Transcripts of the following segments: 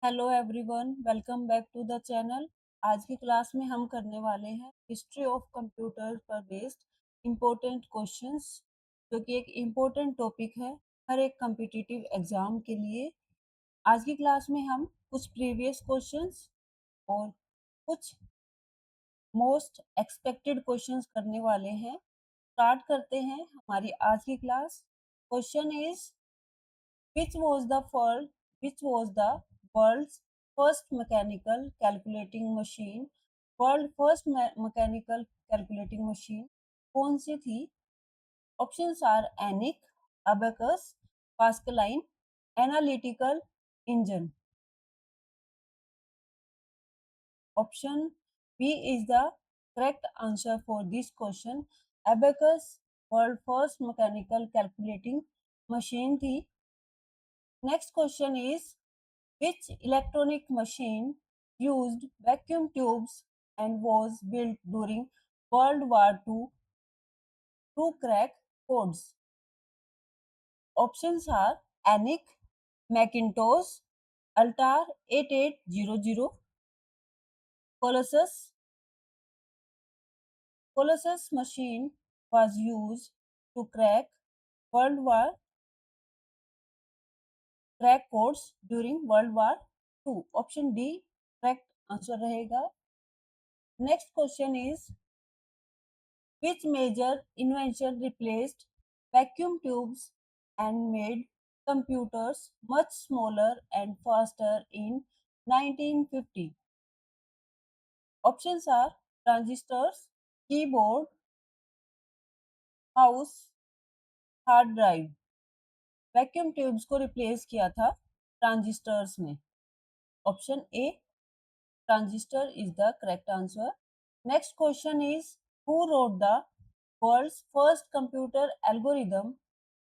Hello everyone, welcome back to the channel. आज की class में हम करने वाले हैं हिस्ट्री ऑफ कंप्यूटर पर बेस्ड इम्पोर्टेंट क्वेश्चंस, जो कि एक इम्पोर्टेंट टॉपिक है हर एक कम्पिटिटिव एग्जाम के लिए। आज की क्लास में हम कुछ प्रीवियस क्वेश्चंस और कुछ मोस्ट एक्सपेक्टेड क्वेश्चंस करने वाले हैं। स्टार्ट करते हैं हमारी आज की class. Question is Which was the first, which was the world's first mechanical calculating machine? World first mechanical calculating machine कौन सी थी? Options are ENIAC, Abacus, Pascaline, Analytical Engine. Option B is the correct answer for this question. Abacus world first mechanical calculating machine थी. Next question is which electronic machine used vacuum tubes and was built during World War II to crack codes? Options are ENIAC, Macintosh, Altair 8800, Colossus. Colossus machine was used to World War crack codes during World War II. Option D correct answer रहेगा. Next question is which major invention replaced vacuum tubes and made computers much smaller and faster in 1950? Options are transistors, keyboard, mouse, hard drive. Vacuum tubes को replace किया था transistors ने. Option A transistor is the correct answer. Next question is who wrote the world's first computer algorithm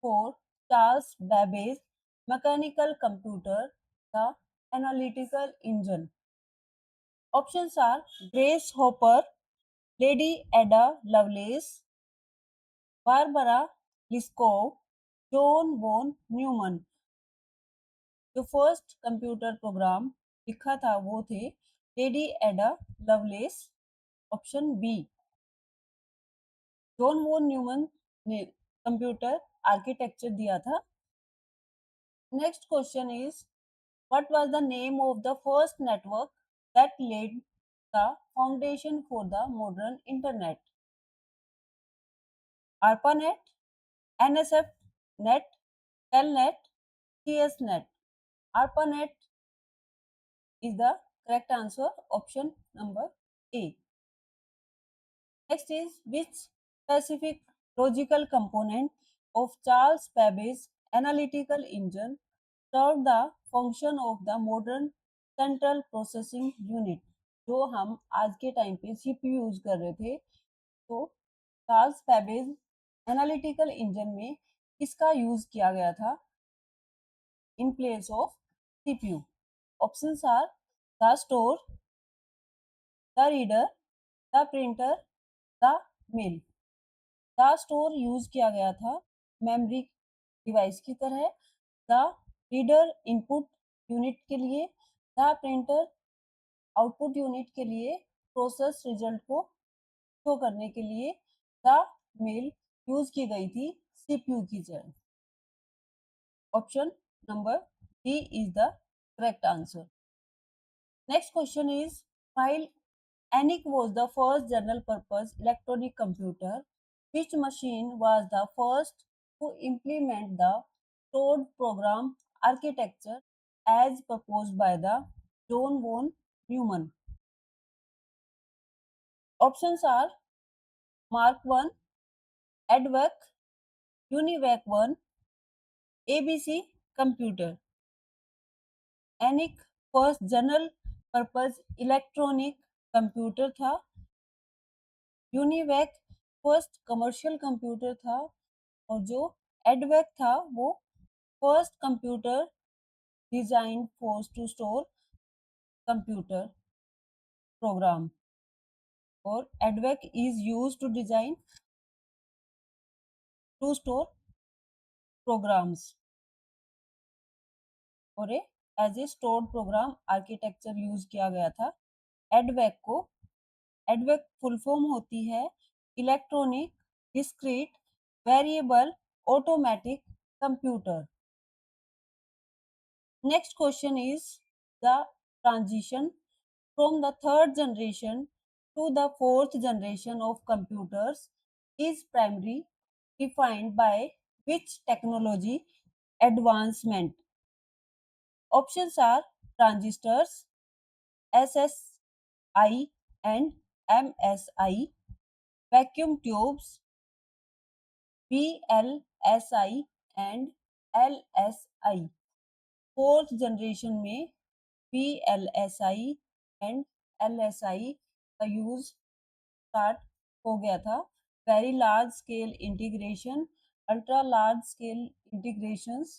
for Charles Babbage's mechanical computer, the analytical engine? Options are Grace Hopper, Lady Ada Lovelace, Barbara Liskov, John von Neumann. जो first computer program लिखा था वो थे lady Ada Lovelace. Option B John von Neumann ने computer architecture दिया था. Next question is what was the name of the first network that led the foundation for the modern internet? ARPANET, NSF net, Telnet, TSNet. ARPANET is the correct answer. Option number A. Next is which specific logical component of Charles Babbage's analytical engine served the function of the modern central processing unit? जो हम आज के time पे CPU use कर रहे थे, तो Charles Babbage analytical engine में किसका यूज किया गया था in place of CPU? Options are the store, the reader, the printer, the mail. The store use किया गया था मेमोरी डिवाइस की तरह, द रीडर इनपुट यूनिट के लिए, द प्रिंटर आउटपुट यूनिट के लिए प्रोसेस रिजल्ट को शो करने के लिए, द मेल यूज की गई थी सीपीयू की जगह. Option number D is the correct answer. Next question is file ENIAC was the first general purpose electronic computer. Which machine was the first to implement the stored program architecture as proposed by the John von Neumann? Options are Mark 1, EDVAC, UNIVAC 1, ABC computer. ENIAC first general purpose electronic computer था. UNIVAC first commercial computer था. और जो EDVAC था वो first computer design for to store computer program. और EDVAC is use to design to store programs. और as a stored program architecture use किया गया था। एडवेक को, एडवेक फुल फॉर्म होती है electronic discrete variable automatic computer. Next question is the transition from the third generation to the fourth generation of computers is primarily defined by which technology advancement? Options are transistors, SSI and MSI, vacuum tubes, VLSI and LSI. Fourth generation में VLSI and LSI का use start हो गया था। Very large scale integration, ultra large scale integrations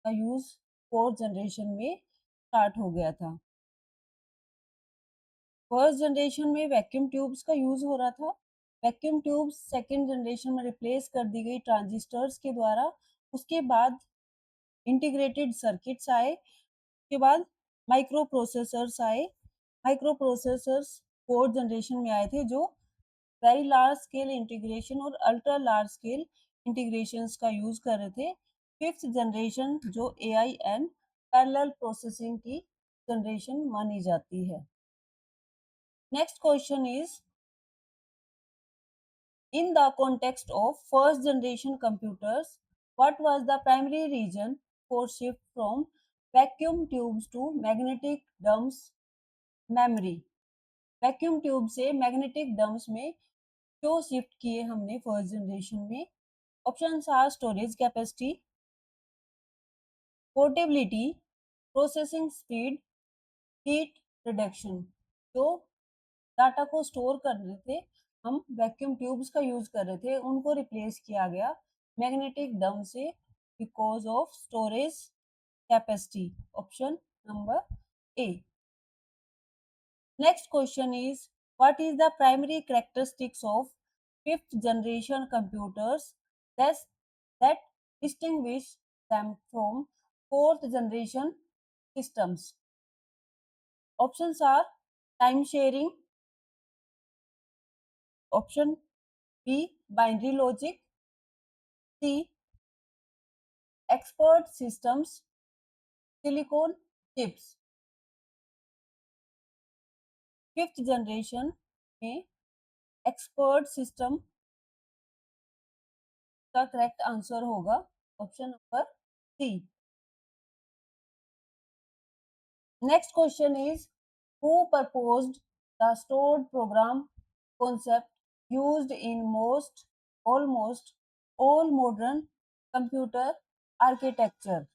का use fourth generation में start हो गया था। फर्स्ट जनरेशन में वैक्यूम ट्यूब्स का यूज हो रहा था। वैक्यूम ट्यूब्स सेकेंड जनरेशन में रिप्लेस कर दी गई ट्रांजिस्टर्स के द्वारा। उसके बाद इंटीग्रेटेड सर्किट्स आए, के बाद माइक्रो प्रोसेसर्स आए। माइक्रो प्रोसेसर्स फोर्थ जनरेशन में आए थे, जो वेरी लार्ज स्केल इंटीग्रेशन और अल्ट्रा लार्ज स्केल इंटीग्रेशंस का यूज कर रहे थे। फिफ्थ जनरेशन जो एआई एंड पैरेलल प्रोसेसिंग की जनरेशन मानी जाती है। Next question is, in the context of first generation computers, what was the primary reason for shift from vacuum tubes to magnetic dumps memory? Vacuum tube से magnetic dumps में क्यों shift किए हमने first generation में? Options are storage capacity, portability, processing speed, heat reduction. जो data को store कर रहे थे, हम वैक्यूम ट्यूब्स का यूज कर रहे थे, उनको रिप्लेस किया गया मैग्नेटिक डम्प से because of storage capacity. Option number A. Next question is, what is the primary characteristics of fifth generation computers that distinguish them from fourth generation systems? Options are time sharing, option B binary logic, C expert systems, silicon chips. Fifth generation में expert system का correct answer होगा option number C. Next question is, who proposed the stored program concept used in almost all modern computer architecture?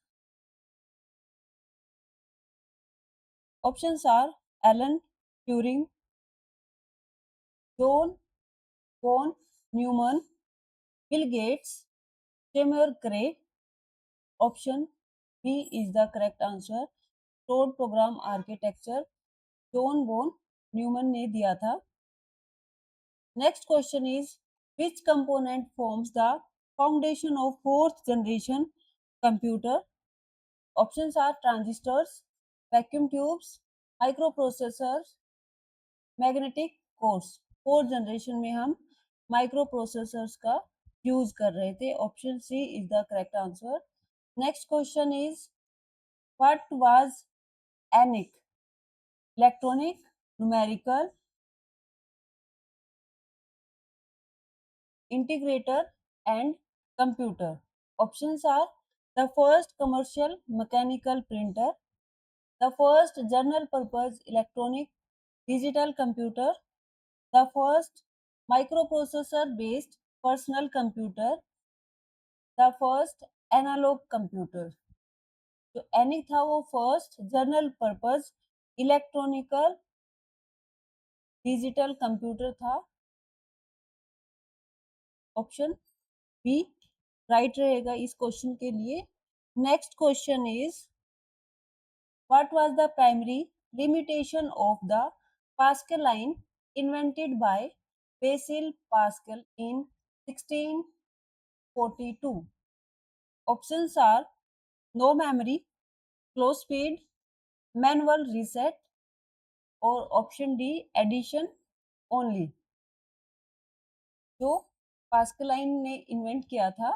Options are Alan Turing, John von Neumann, Bill Gates, Timur Gray. Option B is the correct answer. Stored program architecture John von Neumann ने दिया था। Next question is, which component forms the foundation of fourth generation computer? Options are transistors, vacuum tubes, micro processors, magnetic cores. Fourth generation में हम micro processors का use कर रहे थे। Option C is the correct answer. Next question is, what was ENIAC? Electronic, numerical, integrator and computer. Options are the first commercial mechanical printer, the first general purpose electronic digital computer, the first microprocessor based personal computer, the first analog computer. तो ENIAC था वो first general purpose electronical digital computer था। Option B right रहेगा इस क्वेश्चन के लिए। Next question is, what was the primary limitation of the Pascal line invented by Basil Pascal in 1642? Options are no memory, slow speed, manual reset, और option D addition only. जो Pascaline ने invent किया था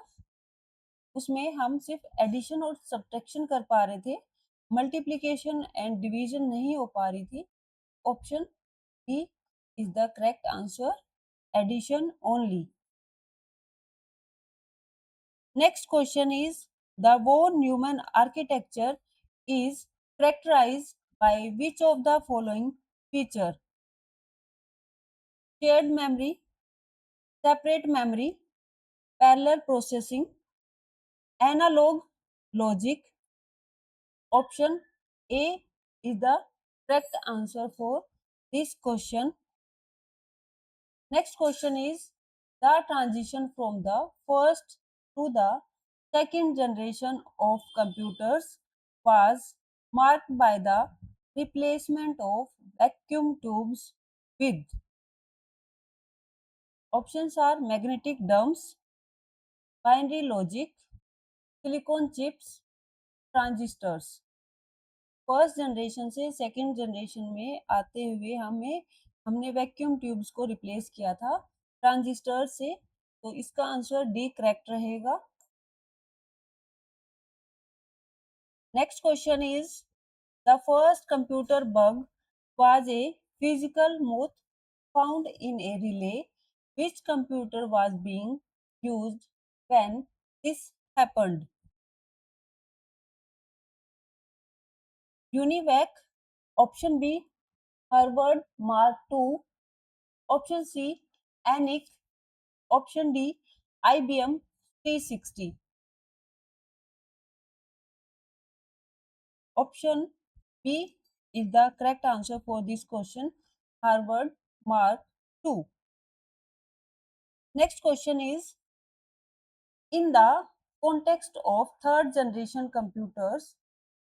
उसमें हम सिर्फ addition और subtraction कर पा रहे थे, मल्टीप्लिकेशन एंड डिवीजन नहीं हो पा रही थी। Option D is the correct answer, addition only. Next question is, the von Neumann architecture is characterized by which of the following feature? Shared memory, separate memory, parallel processing, analog logic. Option A is the correct answer for this question. Next question is, the transition from the first to the second generation of computers was marked by the replacement of vacuum tubes with. Options are magnetic dumps, binary logic, silicon chips, transistors. First generation से second generation में आते हुए हमने vacuum tubes को replace किया था transistor से, तो इसका आंसर डी करेक्ट रहेगा। Next question is, the first computer bug was a physical moth found in A relay, which computer was being used when this happened? Univac, option B Harvard Mark II, option C ENIAC, option D IBM 360. Option B is the correct answer for this question, Harvard Mark II. Next question is, in the context of third generation computers,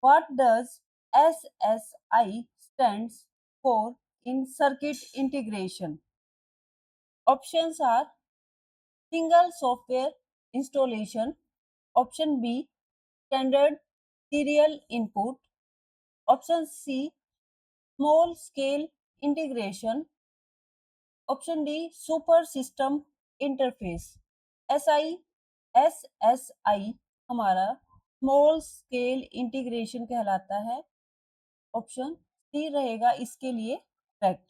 what does SSI stands for in circuit integration? Options are single software installation, option B standard serial input, option C small scale integration, option D super system interface. SSI हमारा small scale integration कहलाता है। Option C रहेगा इसके लिए correct.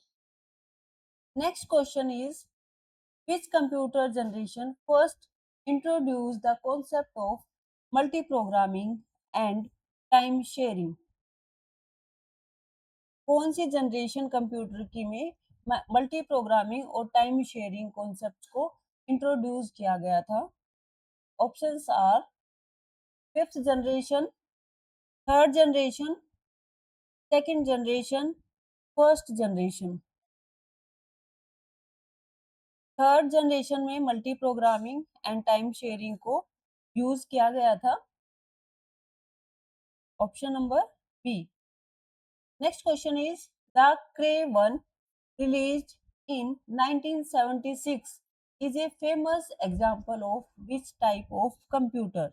Next question is, which computer generation first introduced the concept of multi-programming and time sharing? कौन सी generation computer की में मल्टी प्रोग्रामिंग और टाइम शेयरिंग कॉन्सेप्ट को इंट्रोड्यूस किया गया था? Options are fifth generation, third generation, second generation, first generation. Third generation में multi programming and time sharing को यूज किया गया था। Option number B. Next question is, the Cray 1 released in 1976 is a famous example of which type of computer?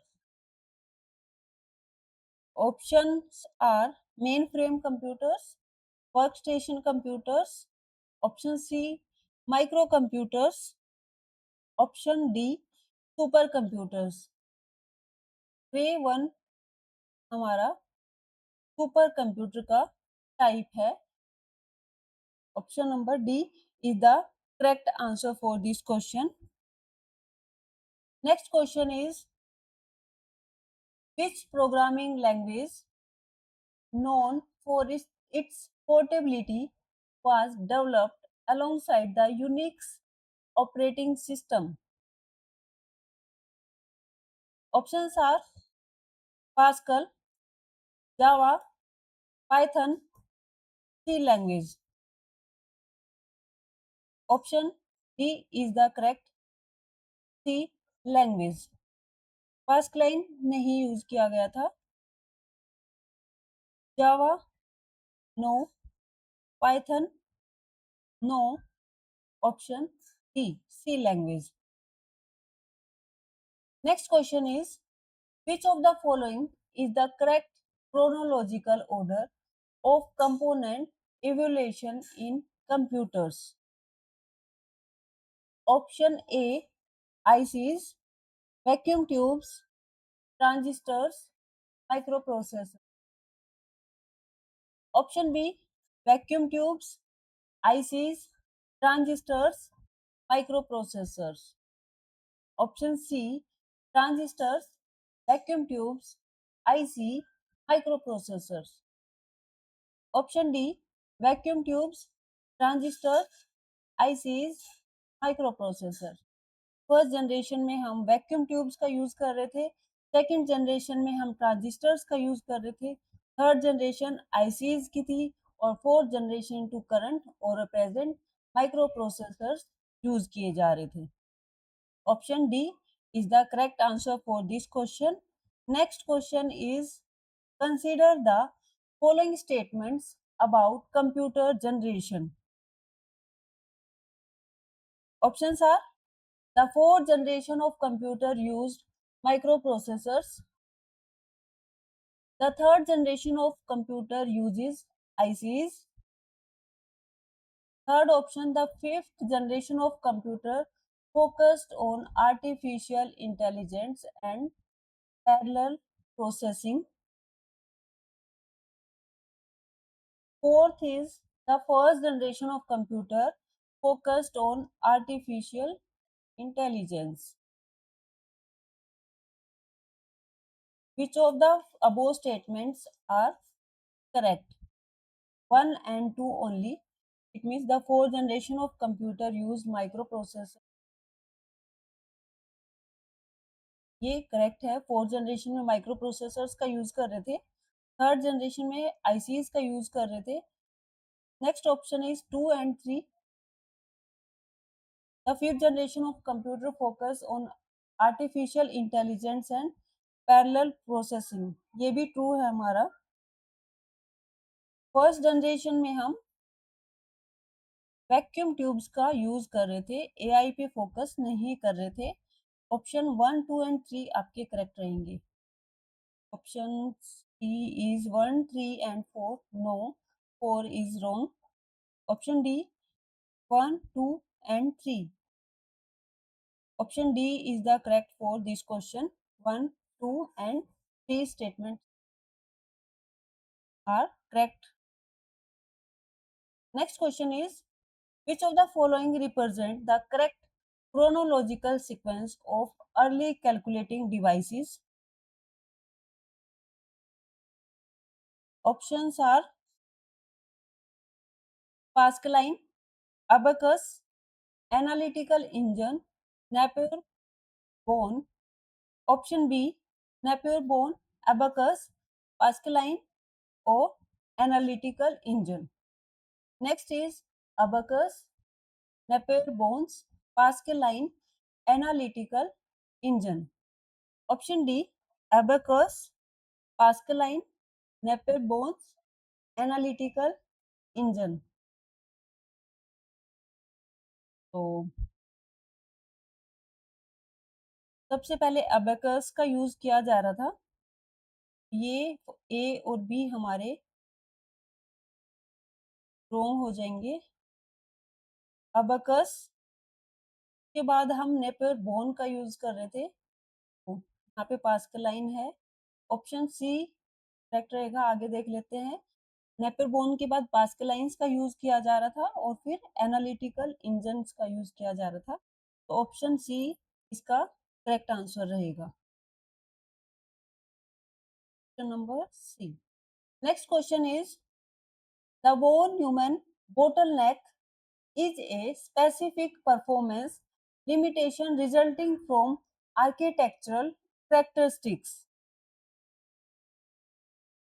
Options are mainframe computers, workstation computers, option C microcomputers, option D supercomputers. Cray 1 हमारा super computer का type है। Option number D is the correct answer for this question. Next question is, which programming language known for its portability was developed alongside the Unix operating system? Options are Pascal, Java, Python, C language. Option D is the correct, C language. Pascaline नहीं use किया गया था। Java no, Python no, option D C language. Next question is, which of the following is the correct chronological order of component evaluation in computers? Option A, ICs, vacuum tubes, transistors, microprocessors. Option B, vacuum tubes, ICs, transistors, microprocessors. Option C, transistors, vacuum tubes, IC, microprocessors. Option D, vacuum tubes, transistors, ICs, microprocessor. First generation में हम vacuum tubes का use कर रहे थे, second generation में हम transistors का use कर रहे थे, थर्ड जनरेशन आईसीज की थी और फोर्थ जनरेशन टू करंट और प्रेजेंट माइक्रो प्रोसेसर्स यूज किए जा रहे थे. Option D is the correct answer for this question. Next question is, consider the following statements about computer generation. Options are, the fourth generation of computer used microprocessors. The third generation of computer uses ICs. Third option, the fifth generation of computer focused on artificial intelligence and parallel processing. Fourth is the first generation of computer focused on artificial intelligence. Which of the above statements are correct? 1 and 2 only. It means the fourth generation of computer used microprocessor. ये correct है. Fourth generation में micro processors का use कर रहे थे, third generation में ICs का use कर रहे थे. Next option is 2 and 3. The fifth generation of computer focus on artificial intelligence and parallel processing. ये भी ट्रू है हमारा. फर्स्ट जनरेशन में हम वैक्यूम ट्यूब्स का यूज कर रहे थे, एआई पे फोकस नहीं कर रहे थे. ऑप्शन 1, 2 एंड 3 आपके करेक्ट रहेंगे. Option D is 1, 3 and 4. No, 4 is wrong. Option D, 1, 2 and 3. Option D is the correct for this question. 1, 2 and 3 statements are correct. Next question is, which of the following represent the correct chronological sequence of early calculating devices? Options are Pascaline, Abacus, Analytical Engine, Napier-Bone. Option B, Napier-Bone, Abacus, Pascaline or Analytical Engine. Next is Abacus, Napier-Bone's Pascaline Analytical Engine. Option D, Abacus, Pascaline, Napier-Bone's Analytical Engine. तो सबसे पहले abacus का use किया जा रहा था. ये ए और बी हमारे रॉन्ग हो जाएंगे. अबेकस के बाद हम नेपियर बोन का यूज कर रहे थे, यहाँ पे पास्कलाइन है. ऑप्शन सी करेक्ट रहेगा. आगे देख लेते हैं. नेपियर बोन के बाद पास्कलाइंस का यूज किया जा रहा था और फिर एनालिटिकल इंजन का यूज किया जा रहा था. तो ऑप्शन सी इसका करेक्ट आंसर रहेगा. Option number C. Next question is, the von Neumann bottleneck is a specific performance limitation resulting from architectural characteristics.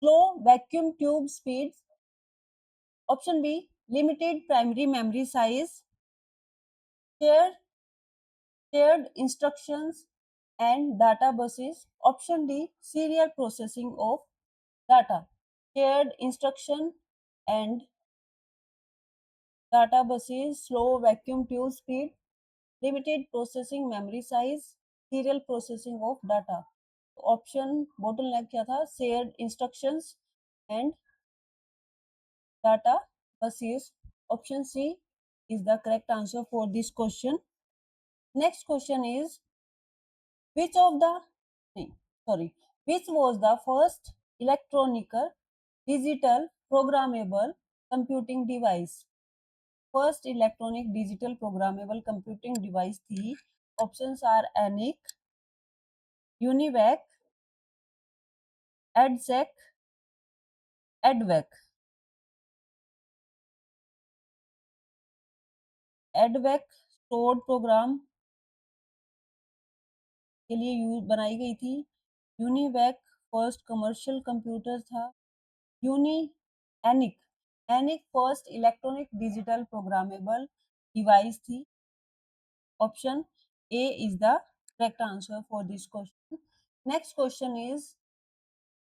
Slow vacuum tube speeds. Option B, limited primary memory size. Shared, shared instructions and data buses. Option D, serial processing of data. Shared instruction and data buses, slow vacuum tube speed, limited processing memory size, serial processing of data. Option bottle neck क्या था? Shared instructions and data was used. Option C is the correct answer for this question. Next question is which of the nee, sorry which was the first electronic digital programmable computing device? First electronic digital programmable computing device थी. Options are ENIAC, UNIVAC, EDSEC, EDVAC. EDVAC stored program के लिए use बनाई गई थी. UNIVAC first commercial computer था. Uni ENIAC ENIAC first electronic digital programmable device थी. Option A is the correct answer for this question. Next question is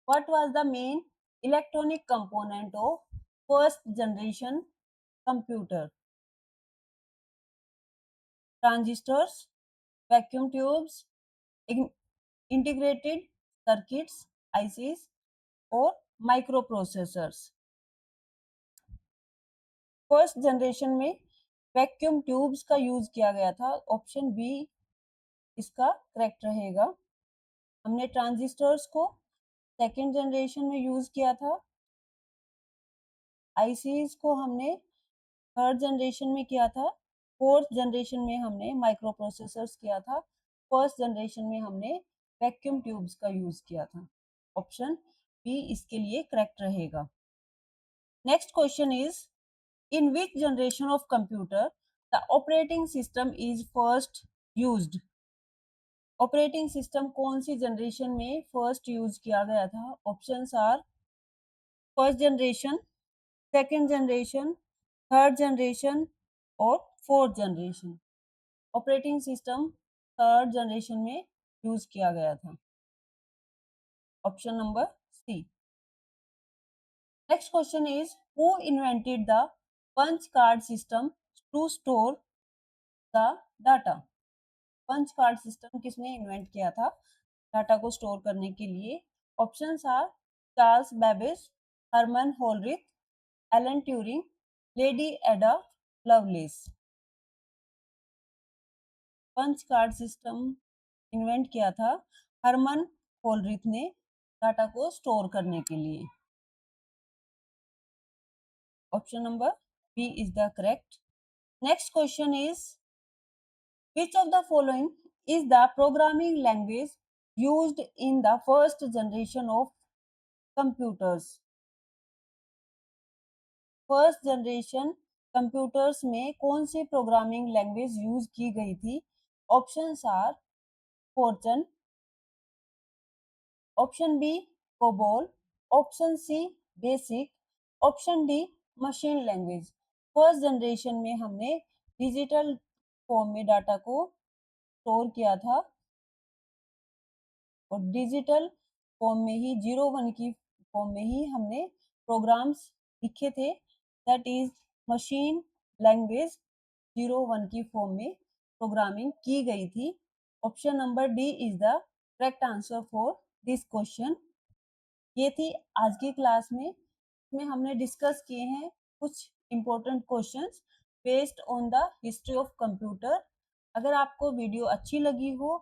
what was the main electronic component of first generation computer? Transistors, vacuum tubes, integrated circuits, ICs और microprocessors. First generation में vacuum tubes का use किया गया था. Option B इसका correct रहेगा. हमने transistors को सेकेंड जनरेशन में यूज किया था. आईसीज को हमने थर्ड जनरेशन में किया था. फोर्थ जनरेशन में हमने माइक्रो प्रोसेसर्स किया था. फर्स्ट जनरेशन में हमने वैक्यूम ट्यूब्स का यूज किया था. ऑप्शन बी इसके लिए करेक्ट रहेगा. Next question is in which generation of computer the operating system is first used? Operating system कौन सी जनरेशन में फर्स्ट यूज किया गया था? Options are first generation, second generation, third generation और fourth generation. Operating system third generation में use किया गया था. Option number C. Next question is who invented the punch card system to store the data? Punch card system किसने invent किया था data को store करने के लिए? Options are Charles Babbage, Herman Hollerith, Alan Turing, Lady Ada Lovelace. Punch card system invent किया था हरमन होलरिथ ने डाटा को स्टोर करने के लिए. Option number B is the correct. Next question is which of the following is the programming language used in the first generation of computers? First generation computers में कौन सी प्रोग्रामिंग लैंग्वेज यूज की गई थी? Options are Fortran, option B COBOL, option C BASIC, option D machine language. First generation में हमने digital form में data को स्टोर किया था और डिजिटल फॉर्म में ही 0 1 की फॉर्म में ही हमने प्रोग्राम्स लिखे थे. दैट इज मशीन लैंग्वेज 0 1 की फॉर्म में प्रोग्रामिंग की गई थी. Option number D is the correct answer for this question. ये थी आज की क्लास में. इसमें हमने डिस्कस किए हैं कुछ important questions based on the history of computer. अगर आपको वीडियो अच्छी लगी हो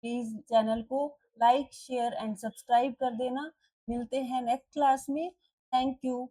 प्लीज चैनल को लाइक शेयर एंड सब्सक्राइब कर देना. मिलते हैं नेक्स्ट क्लास में. Thank you.